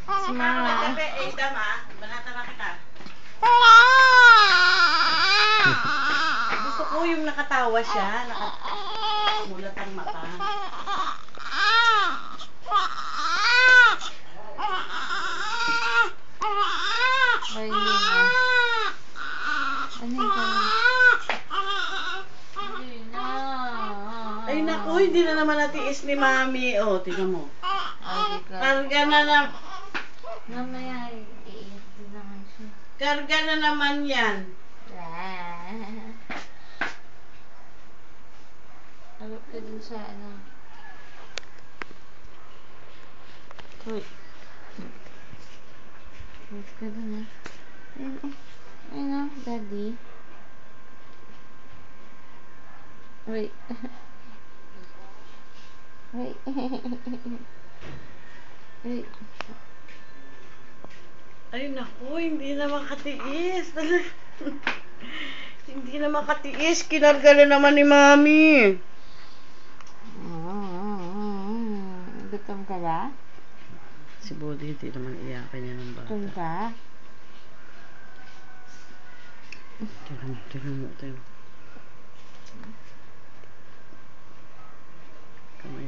Smile. Banata na kita. Gusto ko yung nakatawa siya. Mulat ang mata. Ay, hindi na. Ano yung hindi na. Ay naku, hindi na naman natiis ni Mami. Oh, tingnan mo. Ay, Karga na naman. mamaya, iiyak din naman siya. Karga na naman yan. Alok ka dun sa ano. Uy. Alok ka dun ah. Ayun oh. Ayun oh, daddy. Uy. Uy. Uy. Ay naku, hindi na makatiis. Hindi na makatiis. Kinarga na naman ni Mami. Gutom ka ba? Si Bodhi, hindi naman iyakan niya ng bata. Gutom ka? Tingnan mo. Kamay.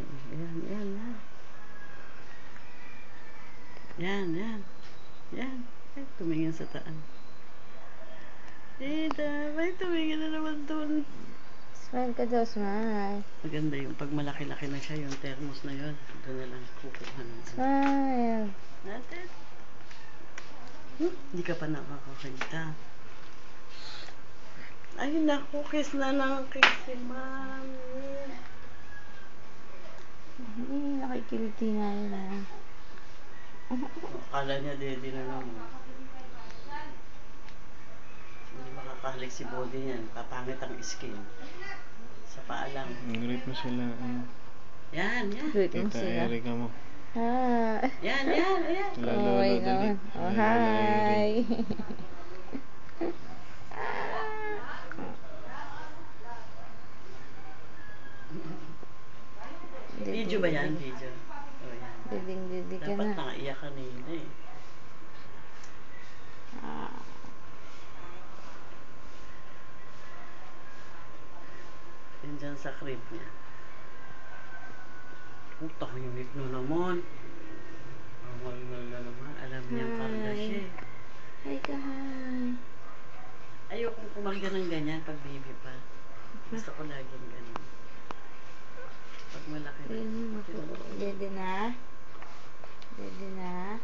Yan. Ay, tumingin sa taan. Ay, tumingin na naman dun. Smile ka daw, smile. Maganda yung pag malaki-laki na siya, yung thermos na yun. Doon na lang kukuha ng Smile. natin. Hindi ka pa nakakakita. Ay, naku, kiss na ng kiss si Mami. Nakikiliti nga yun ah. Akala niya daddy na naman. Hindi makakahalik si Bodhi niyan. Papangit ang skin. Sa paa lang. Greet mo sila, ano. Yan. Greet mo Tita sila. Erika mo. Yan. Oh my God. Oh, hi. Video ba yan? Video. Oh, yan. Diding ka Dapat na. nakaiyak kanina eh. Yan dyan sa crib niya. Tahimik na naman. Amal na naman. Alam niyang karga siya eh. Hi ka, hi. Ayokong kumarga ng ganyan pag baby pa. Gusto ko laging ganyan. Pag malaki na. Dede na.